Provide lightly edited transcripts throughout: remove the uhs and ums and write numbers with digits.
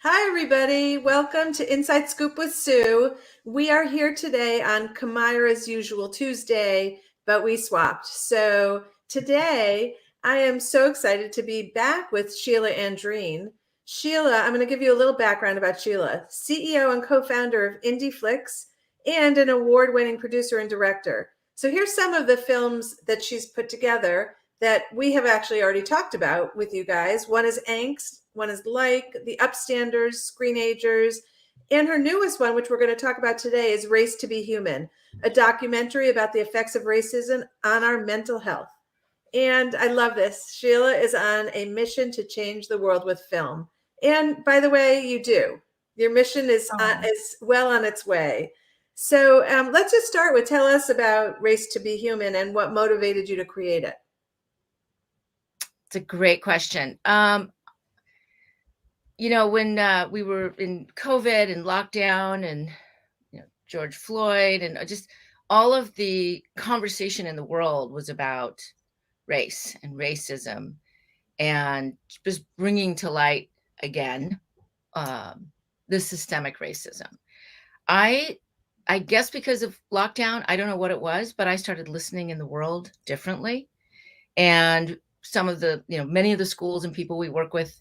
Hi, everybody. Welcome to Inside Scoop with Sue. We are here today on Kamira's usual Tuesday, but we swapped. So today I am so excited to be back with Scilla Andreen. Sheila, I'm going to give you a little background about Sheila, CEO and co-founder of Indie Flicks and an award-winning producer and director. So here's some of the films that she's put together that we have actually already talked about with you guys. One is Angst, one is Like, The Upstanders, Screenagers, and her newest one, which we're going to talk about today, is Race to be Human, a documentary about the effects of racism on our mental health. And I love this. Sheila is on a mission to change the world with film. And by the way, you do. Your mission is well on its way. So let's just start with tell us about Race to be Human and what motivated you to create it. It's a great question. When we were in COVID and lockdown and George Floyd and just all of the conversation in the world was about race and racism and just bringing to light again the systemic racism. I guess because of lockdown, I don't know what it was, but I started listening in the world differently. And some of the, many of the schools and people we work with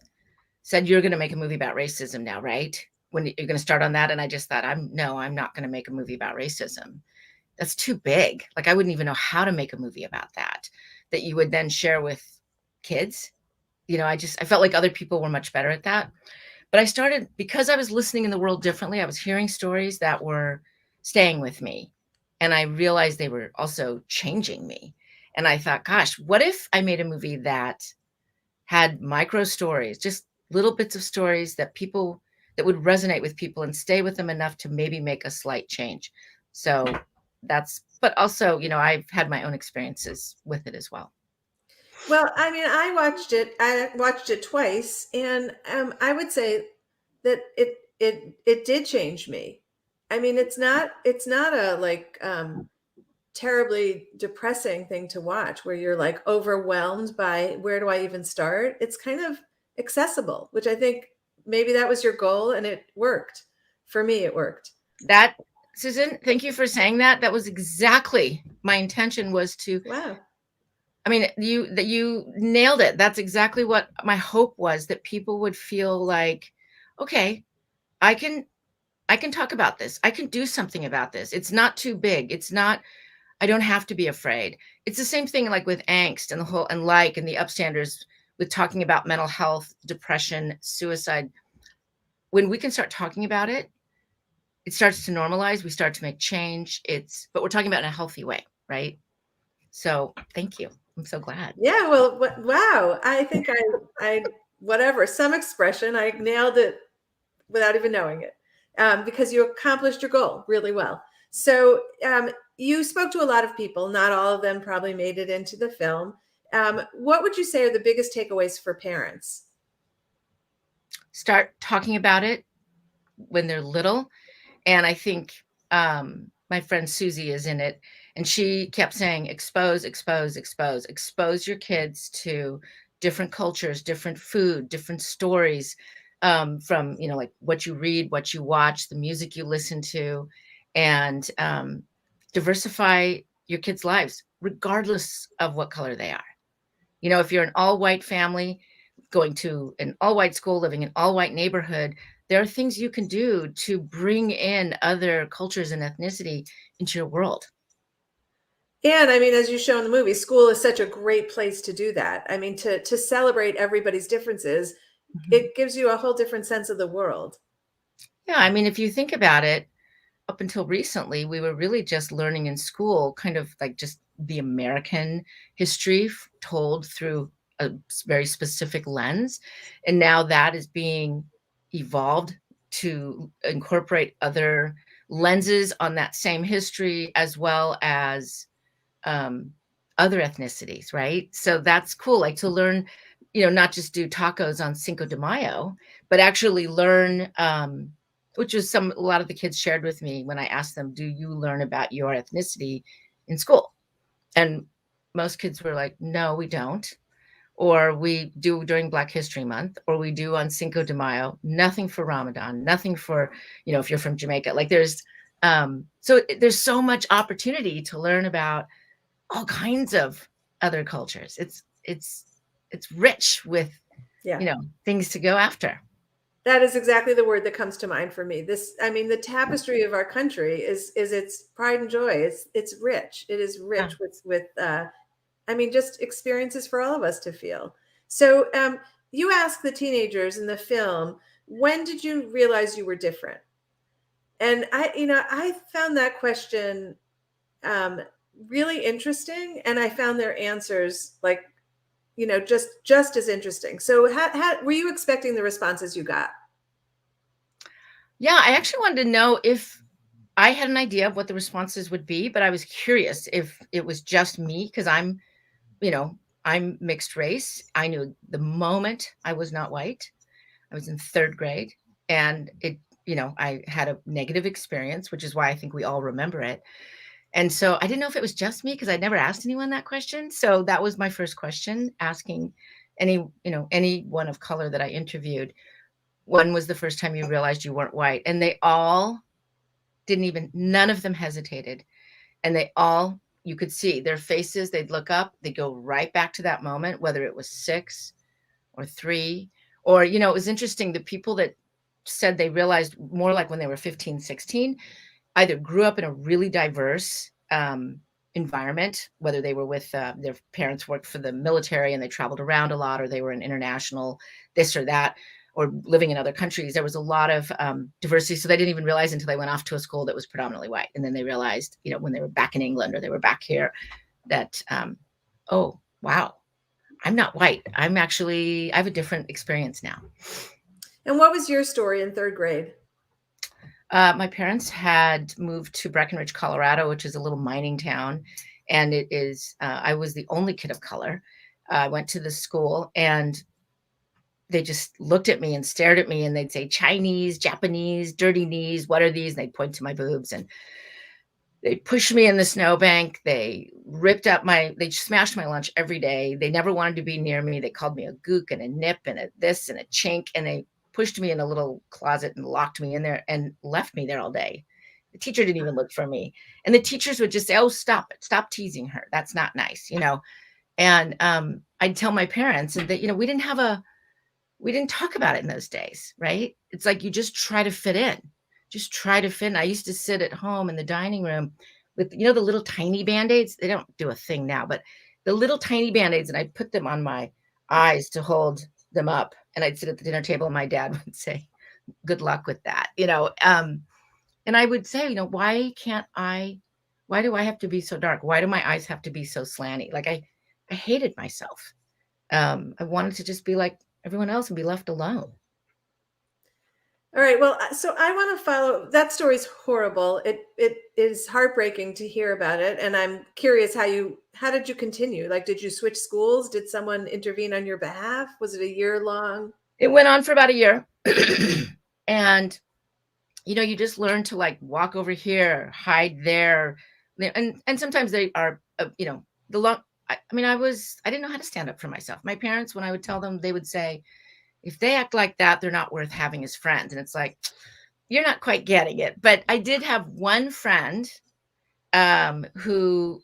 said, you're going to make a movie about racism now, right? When you're going to start on that. And I just thought, I'm not going to make a movie about racism. That's too big. Like, I wouldn't even know how to make a movie about that you would then share with kids. I felt like other people were much better at that. But I started, because I was listening in the world differently, I was hearing stories that were staying with me. And I realized they were also changing me. And I thought, gosh, what if I made a movie that had micro stories, just little bits of stories that would resonate with people and stay with them enough to maybe make a slight change. So but also, I've had my own experiences with it as well. Well, I mean, I watched it twice, and I would say that it did change me. I mean, it's not a terribly depressing thing to watch where you're like overwhelmed by where do I even start. It's kind of accessible, which I think maybe that was your goal, and it worked. For me, it worked. That, Susan, thank you for saying that. That was exactly my intention, was to. Wow. I mean, you nailed it. That's exactly what my hope was, that people would feel like, okay, I can talk about this. I can do something about this. It's not too big. I don't have to be afraid. It's the same thing like with Angst and and the Upstanders, with talking about mental health, depression, suicide. When we can start talking about it, it starts to normalize. We start to make change. But we're talking about it in a healthy way, right? So thank you. I'm so glad. Yeah, well, wow. I think whatever, some expression, I nailed it without even knowing it, because you accomplished your goal really well. So you spoke to a lot of people. Not all of them probably made it into the film. What would you say are the biggest takeaways for parents? Start talking about it when they're little. And I think my friend Susie is in it, and she kept saying, expose, expose, expose, expose your kids to different cultures, different food, different stories, from, like what you read, what you watch, the music you listen to, and diversify your kids' lives, regardless of what color they are. If you're an all-white family going to an all-white school, living in an all-white neighborhood, there are things you can do to bring in other cultures and ethnicity into your world. And I mean, as you show in the movie, school is such a great place to do that. I mean, to celebrate everybody's differences, it gives you a whole different sense of the world. Yeah, I mean, if you think about it, up until recently, we were really just learning in school kind of like just the American history told through a very specific lens. And now that is being evolved to incorporate other lenses on that same history, as well as other ethnicities, right? So that's cool, like to learn, not just do tacos on Cinco de Mayo, but actually learn, which is a lot of the kids shared with me when I asked them, do you learn about your ethnicity in school? And most kids were like, no, we don't. or we do during Black History Month, or we do on Cinco de Mayo. Nothing for Ramadan, nothing for, if you're from Jamaica. Like there's so much opportunity to learn about all kinds of other cultures. It's rich with things to go after. That is exactly the word that comes to mind for me. The tapestry of our country is its pride and joy. It's rich. It is rich with just experiences for all of us to feel. So you ask the teenagers in the film, when did you realize you were different? And I found that question really interesting, and I found their answers just as interesting. So how were you expecting the responses you got? Yeah, I actually wanted to know if I had an idea of what the responses would be, but I was curious if it was just me, because I'm mixed race. I knew the moment I was not white. I was in third grade, and I had a negative experience, which is why I think we all remember it. And so I didn't know if it was just me, because I never asked anyone that question. So that was my first question, asking anyone of color that I interviewed, when was the first time you realized you weren't white? And they all none of them hesitated. And they all, you could see their faces, they'd look up, they'd go right back to that moment, whether it was 6 or 3, or, it was interesting. The people that said they realized more like when they were 15, 16, either grew up in a really diverse environment, whether they were with their parents worked for the military and they traveled around a lot, or they were an international this or that, or living in other countries. There was a lot of diversity. So they didn't even realize until they went off to a school that was predominantly white. And then they realized, when they were back in England or they were back here, that, oh, wow, I'm not white. I have a different experience now. And what was your story in third grade? My parents had moved to Breckenridge, Colorado, which is a little mining town. And it is, I was the only kid of color. I went to the school, and they just looked at me and stared at me, and they'd say, Chinese, Japanese, dirty knees, what are these? And they'd point to my boobs, and they pushed me in the snowbank. They they smashed my lunch every day. They never wanted to be near me. They called me a gook and a nip and a this and a chink. And they pushed me in a little closet and locked me in there and left me there all day. The teacher didn't even look for me. And the teachers would just say, oh, stop it. Stop teasing her. That's not nice, And I'd tell my parents, and that, we didn't talk about it in those days, right? It's like you just try to fit in. Just try to fit in. I used to sit at home in the dining room with, the little tiny Band-Aids. They don't do a thing now, but the little tiny Band-Aids, and I'd put them on my eyes to hold them up. And I'd sit at the dinner table, and my dad would say, good luck with that, and I would say, why do I have to be so dark? Why do my eyes have to be so slanty? Like I hated myself. I wanted to just be like everyone else and be left alone. All right. Well, so I want to follow that story's horrible. It is heartbreaking to hear about it, and I'm curious how did you continue? Like, did you switch schools? Did someone intervene on your behalf? Was it a year long? It went on for about a year, and you just learn to like walk over here, hide there, and sometimes they are the long. I didn't know how to stand up for myself. My parents, when I would tell them, they would say, if they act like that, they're not worth having as friends. And it's like, you're not quite getting it. But I did have one friend who,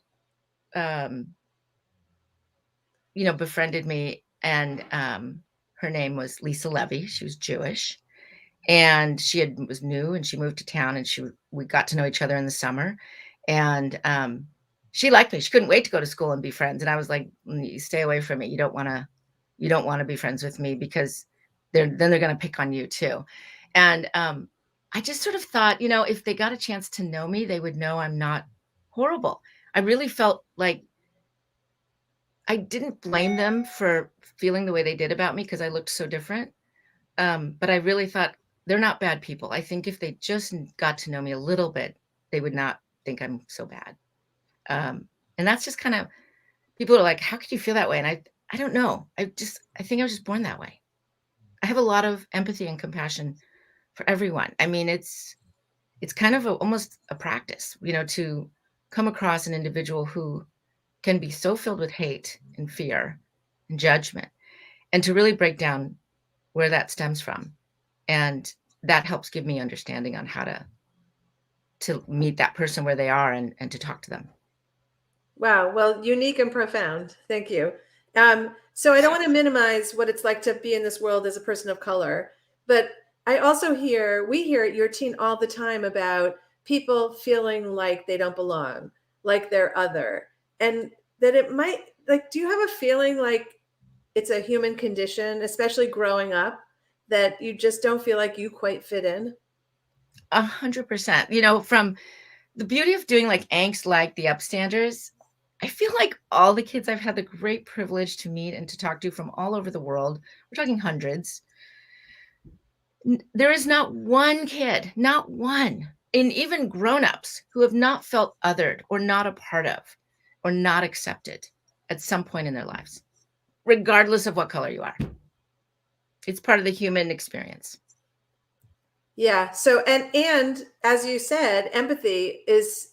befriended me. And her name was Lisa Levy. She was Jewish. And she was new, and she moved to town, and we got to know each other in the summer. And she liked me. She couldn't wait to go to school and be friends. And I was like, you stay away from me. You don't want to be friends with me, because then they're going to pick on you too. And I just sort of thought, if they got a chance to know me, they would know I'm not horrible. I really felt like I didn't blame them for feeling the way they did about me, because I looked so different. But I really thought, they're not bad people. I think if they just got to know me a little bit, they would not think I'm so bad. And that's just kind of, people are like, how could you feel that way? And I don't know. I think I was just born that way. I have a lot of empathy and compassion for everyone. It's kind of almost a practice, to come across an individual who can be so filled with hate and fear and judgment, and to really break down where that stems from. And that helps give me understanding on how to meet that person where they are and to talk to them. Wow. Well, unique and profound. Thank you. So I don't want to minimize what it's like to be in this world as a person of color, but I also we hear at your teen all the time about people feeling like they don't belong, like they're other, and that it might, like, do you have a feeling like it's a human condition, especially growing up, that you just don't feel like you quite fit in? 100%. You know, from the beauty of doing like angst, like the upstanders, I feel like all the kids I've had the great privilege to meet and to talk to from all over the world, we're talking hundreds, there is not one kid, not one, and even grown-ups who have not felt othered or not a part of or not accepted at some point in their lives, regardless of what color you are. It's part of the human experience. Yeah. So, and as you said, empathy is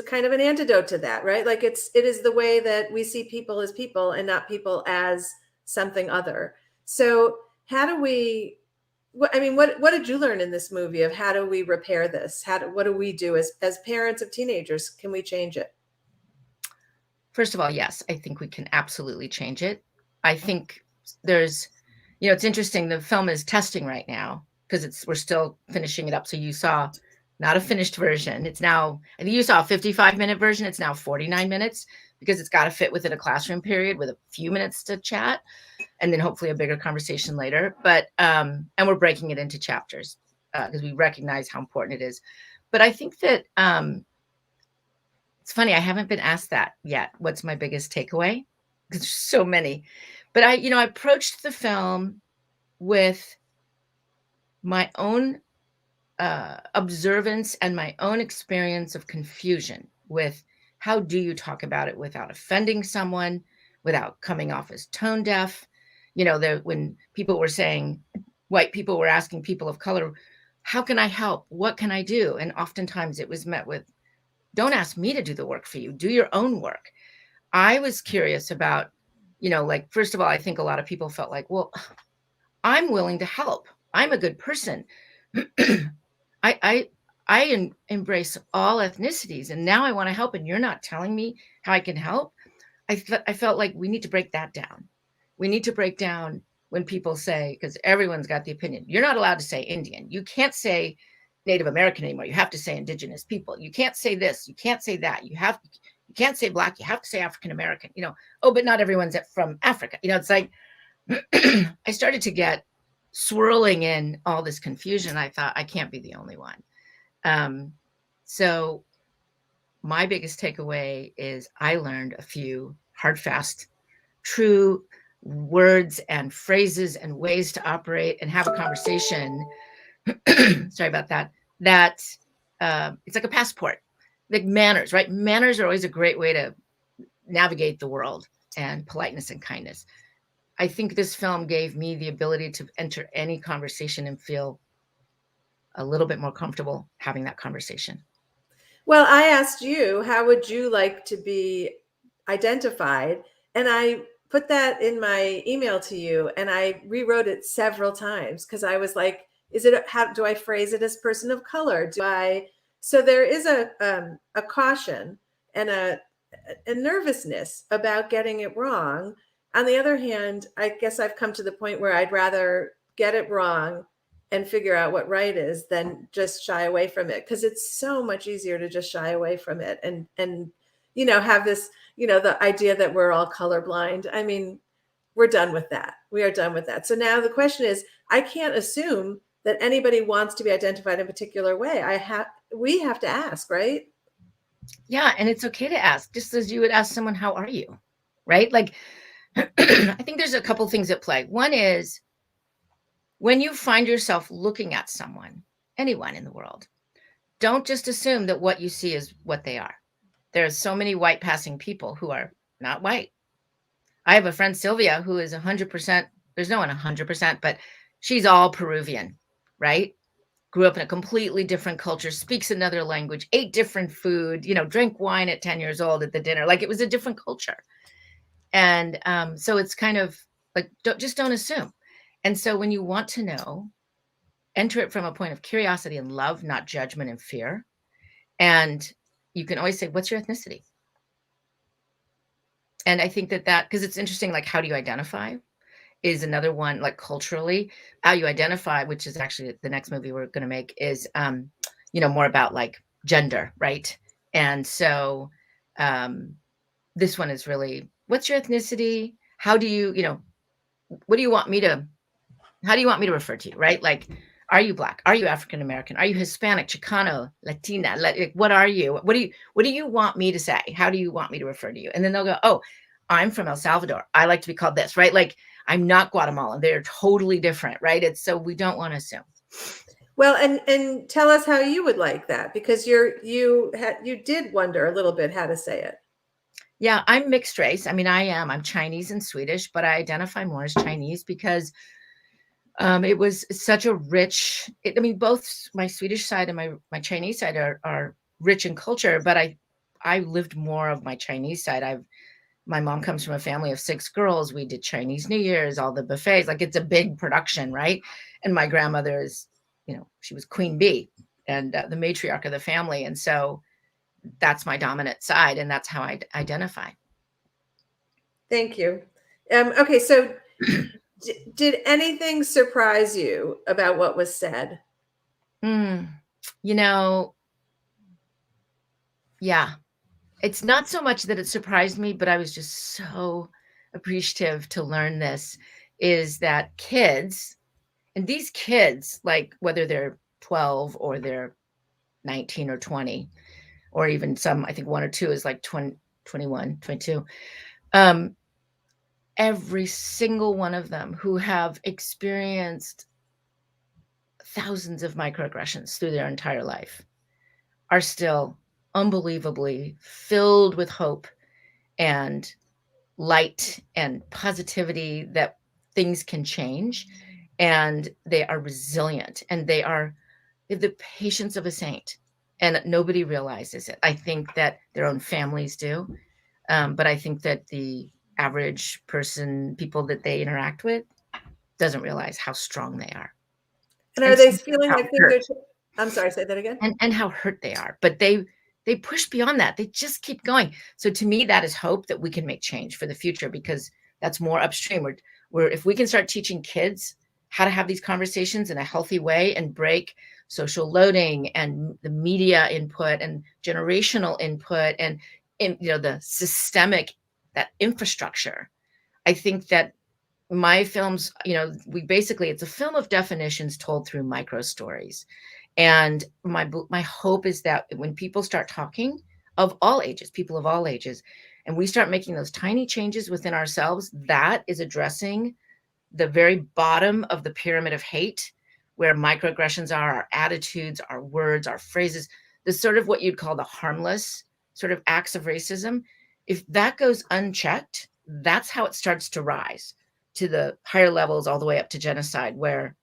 kind of an antidote to that, right? Like it is the way that we see people as people and not people as something other. So how do we, I mean, what did you learn in this movie of how do we repair this? What do we do as parents of teenagers? Can we change it? First of all, yes, I think we can absolutely change it. I think there's, it's interesting. The film is testing right now because we're still finishing it up. So you saw not a finished version. It's now, I think you saw a 55-minute version. It's now 49 minutes because it's got to fit within a classroom period with a few minutes to chat and then hopefully a bigger conversation later. But, and we're breaking it into chapters because we recognize how important it is. But I think that, it's funny, I haven't been asked that yet. What's my biggest takeaway? Because there's so many. But I approached the film with my own observance and my own experience of confusion with how do you talk about it without offending someone, without coming off as tone deaf. When people were saying, white people were asking people of color, how can I help? What can I do? And oftentimes it was met with, don't ask me to do the work for you. Do your own work. I was curious about, like, first of all, I think a lot of people felt like, well, I'm willing to help. I'm a good person. I embrace all ethnicities, and now I want to help, and you're not telling me how I can help. I felt like we need to break that down. We need to break down when people say, because everyone's got the opinion, you're not allowed to say Indian. You can't say Native American anymore. You have to say Indigenous people. You can't say this. You can't say that. You can't say Black. You have to say African American. Oh, but not everyone's from Africa. It's like I started to get swirling in all this confusion. I thought I can't be the only one. So my biggest takeaway is I learned a few hard, fast, true words and phrases and ways to operate and have a conversation. Sorry about that. It's like a passport, like manners, right? Manners are always a great way to navigate the world, and politeness and kindness. I think this film gave me the ability to enter any conversation and feel a little bit more comfortable having that conversation. Well, I asked you, how would you like to be identified? And I put that in my email to you, and I rewrote it several times because I was like, how do I phrase it as person of color? So there is a caution and a nervousness about getting it wrong. On the other hand, I guess I've come to the point where I'd rather get it wrong and figure out what right is than just shy away from it, because it's so much easier to just shy away from it and have this, the idea that we're all colorblind. I mean, we're done with that. We are done with that. So now the question is, I can't assume that anybody wants to be identified in a particular way. We have to ask, right? Yeah, and it's okay to ask, just as you would ask someone, how are you? Right? Like, I think there's a couple things at play. One is when you find yourself looking at someone, anyone in the world, don't just assume that what you see is what they are. There's so many white passing people who are not white. I have a friend, Sylvia, who is 100%, there's no one 100%, but she's all Peruvian, right? Grew up in a completely different culture, speaks another language, ate different food, drank wine at 10 years old at the dinner. Like, it was a different culture. And so it's kind of like, don't assume. And so when you want to know, enter it from a point of curiosity and love, not judgment and fear. And you can always say, what's your ethnicity? And I think that because it's interesting, like, how do you identify is another one, like, culturally, how you identify, which is actually the next movie we're going to make, is, more about like gender, right? And so this one is really, what's your ethnicity? How do you, what do you want me to, how do you want me to refer to you, right? Like, are you Black? Are you African American? Are you Hispanic, Chicano, Latina? What are you? What do you want me to say? How do you want me to refer to you? And then they'll go, oh, I'm from El Salvador. I like to be called this, right? Like, I'm not Guatemalan. They're totally different, right? It's so we don't want to assume. Well, and tell us how you would like that, because you did wonder a little bit how to say it. Yeah, I'm mixed race. I mean, I'm Chinese and Swedish, but I identify more as Chinese because it was such a rich, both my Swedish side and my Chinese side are rich in culture, but I lived more of my Chinese side. My mom comes from a family of 6 girls. We did Chinese New Year's, all the buffets, like it's a big production, right? And my grandmother is, she was Queen Bee and the matriarch of the family. And so that's my dominant side, and that's how I identify. Thank you. Okay, so did anything surprise you about what was said? Yeah. It's not so much that it surprised me, but I was just so appreciative to learn this, is that kids, and these kids, like whether they're 12 or they're 19 or 20, or even some, I think 1 or 2 is like 20, 21, 22. Every single one of them who have experienced thousands of microaggressions through their entire life are still unbelievably filled with hope and light and positivity that things can change, and they are resilient, and they have the patience of a saint, and nobody realizes it. I think that their own families do, but I think that the average person, people that they interact with, doesn't realize how strong they are. And are And they feeling like things hurt. are? I'm sorry, say that again. And how hurt they are, but they push beyond that. They just keep going. So to me, that is hope that we can make change for the future, because that's more upstream. Where if we can start teaching kids how to have these conversations in a healthy way and break social loading and the media input and generational input and the systemic, that infrastructure, I think that my films, it's a film of definitions told through micro stories. And my hope is that when people start talking, of all ages, people of all ages, and we start making those tiny changes within ourselves, that is addressing the very bottom of the pyramid of hate, where microaggressions are, our attitudes, our words, our phrases, the sort of what you'd call the harmless sort of acts of racism. If that goes unchecked, that's how it starts to rise to the higher levels, all the way up to genocide, where,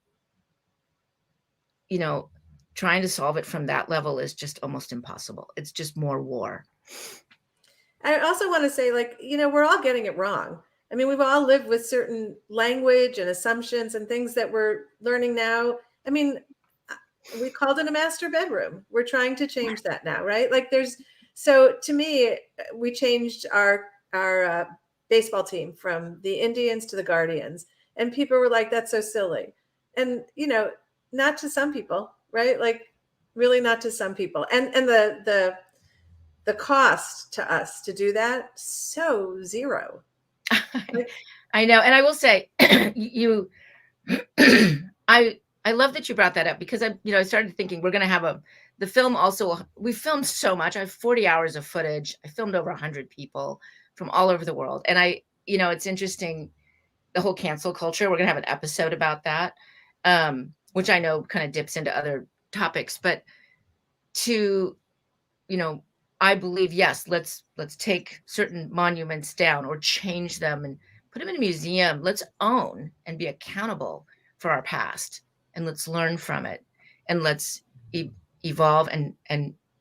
trying to solve it from that level is just almost impossible. It's just more war. I also want to say, we're all getting it wrong. I mean, we've all lived with certain language and assumptions and things that we're learning now. I mean, we called it a master bedroom. We're trying to change that now, right? So to me, we changed our baseball team from the Indians to the Guardians, and people were like, that's so silly. And, not to some people, right? Like, really not to some people. And the cost to us to do that, so zero. I know. And I will say, I love that you brought that up, because I started thinking we're going to have the film also, we filmed so much. I have 40 hours of footage. I filmed over 100 people from all over the world. And it's interesting, the whole cancel culture. We're going to have an episode about that, which I know kind of dips into other topics, but I believe, yes, let's take certain monuments down or change them and put them in a museum. Let's own and be accountable for our past, and let's learn from it, and let's evolve and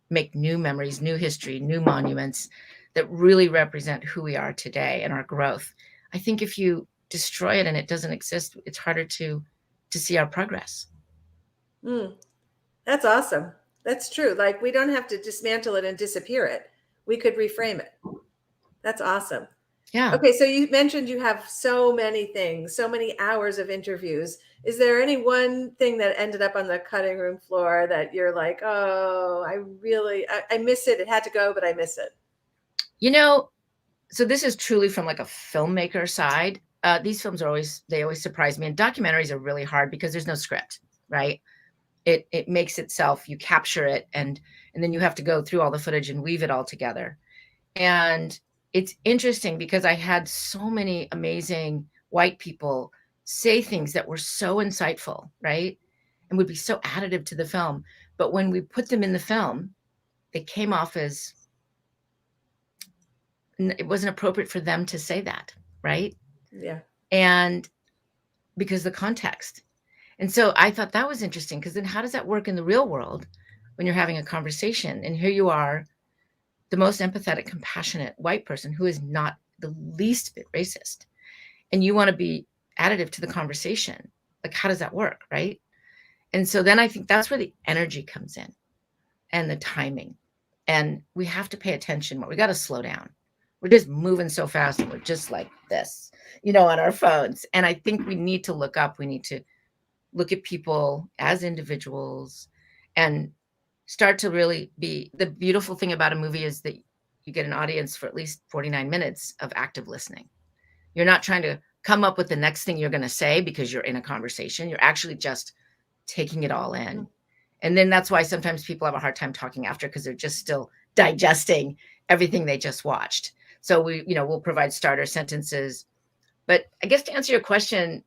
make new memories, new history, new monuments that really represent who we are today and our growth. I think if you destroy it and it doesn't exist, it's harder to see our progress. That's awesome. That's true. Like, we don't have to dismantle it and disappear it. We could reframe it. That's awesome. Yeah. Okay, so you mentioned you have so many things, so many hours of interviews. Is there any one thing that ended up on the cutting room floor that you're like, oh, I miss it. It had to go, but I miss it? You know, so this is truly from like a filmmaker side. These films they always surprise me. And documentaries are really hard because there's no script, right? It makes itself, you capture it, and then you have to go through all the footage and weave it all together. And it's interesting because I had so many amazing white people say things that were so insightful, right? And would be so additive to the film. But when we put them in the film, they came off as it wasn't appropriate for them to say that, right? Yeah. And because the context. And so I thought that was interesting, because then how does that work in the real world when you're having a conversation? And here you are, the most empathetic, compassionate white person who is not the least bit racist, and you want to be additive to the conversation. Like, how does that work, right? And so then I think that's where the energy comes in and the timing. And we have to pay attention more. We got to slow down. We're just moving so fast, and we're just like this, on our phones. And I think we need to look up. We need to look at people as individuals and start to really be. The beautiful thing about a movie is that you get an audience for at least 49 minutes of active listening. You're not trying to come up with the next thing you're going to say because you're in a conversation. You're actually just taking it all in. And then that's why sometimes people have a hard time talking after, because they're just still digesting everything they just watched. So we'll provide starter sentences. But I guess to answer your question,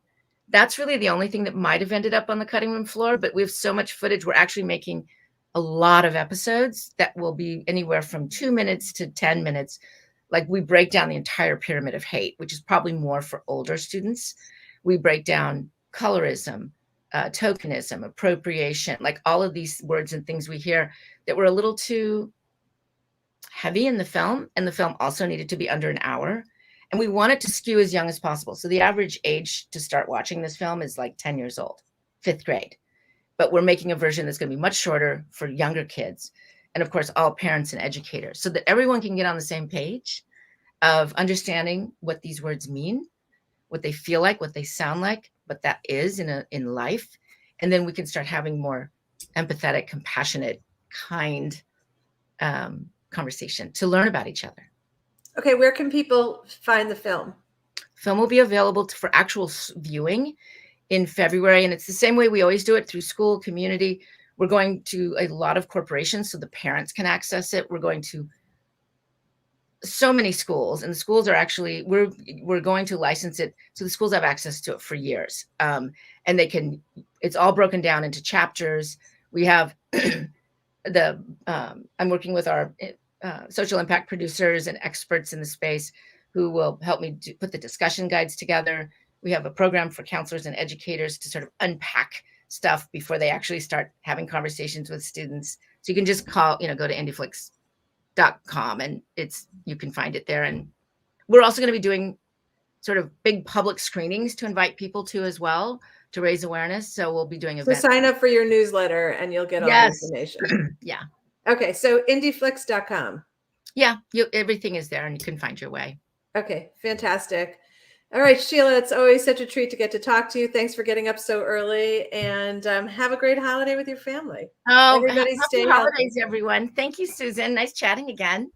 that's really the only thing that might have ended up on the cutting room floor. But we have so much footage. We're actually making a lot of episodes that will be anywhere from 2 minutes to 10 minutes. Like, we break down the entire pyramid of hate, which is probably more for older students. We break down colorism, tokenism, appropriation, like all of these words and things we hear that were a little too heavy in the film. And the film also needed to be under an hour. And we want it to skew as young as possible. So the average age to start watching this film is like 10 years old, 5th grade. But we're making a version that's going to be much shorter for younger kids. And of course, all parents and educators, so that everyone can get on the same page of understanding what these words mean, what they feel like, what they sound like, what that is in life. And then we can start having more empathetic, compassionate, kind conversation to learn about each other. Okay, where can people find the film? Film will be available for actual viewing in February. And it's the same way we always do it, through school, community. We're going to a lot of corporations so the parents can access it. We're going to so many schools, and the schools are actually, we're going to license it so the schools have access to it for years. And it's all broken down into chapters. We have I'm working with our social impact producers and experts in the space who will help me put the discussion guides together. We have a program for counselors and educators to sort of unpack stuff before they actually start having conversations with students. So you can just go to IndieFlix.com and you can find it there. And we're also going to be doing sort of big public screenings to invite people to as well, to raise awareness. So we'll be doing events. So sign up for your newsletter and you'll get all the information. Yeah. Okay, so IndieFlix.com. Yeah, everything is there and you can find your way. Okay, fantastic. All right, Sheila, it's always such a treat to get to talk to you. Thanks for getting up so early, and have a great holiday with your family. Oh, everybody happy holidays, everyone. Thank you, Susan. Nice chatting again.